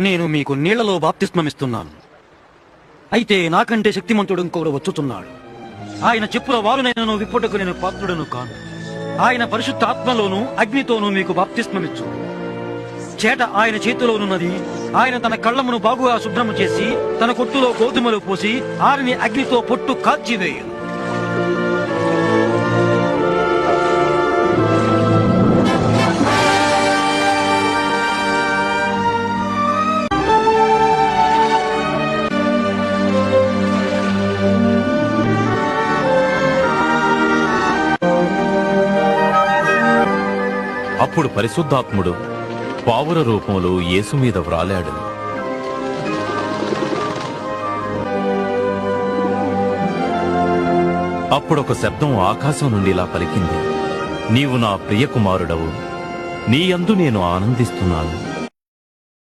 నేను మీకు నీళ్లలో బాప్తిస్మమిస్తున్నాను. అయితే నాకంటే శక్తిమంతుడు ఇంకొకడు వచ్చుచున్నాడు. ఆయన చెప్పుల వారునైనను విప్పుటకు నేను పాత్రుడను కాను. ఆయన పరిశుద్ధాత్మలోను అగ్నితోనూ మీకు బాప్తిస్మమిచ్చు. చేట ఆయన చేతిలోనున్నది. ఆయన తన కళ్ళమును బాగుగా శుభ్రము చేసి తన కొట్టులో గోధుమలు పోసి ఆరిని అగ్నితో పొట్టు కాల్చివేయు. అప్పుడు పరిశుద్ధాత్ముడు పావుర రూపంలో యేసు మీద వ్రాలాడు. అప్పుడొక శబ్దం ఆకాశం నుండి ఇలా పలికింది, నీవు నా ప్రియ కుమారుడవు, నీ యందు నేను ఆనందిస్తున్నాను.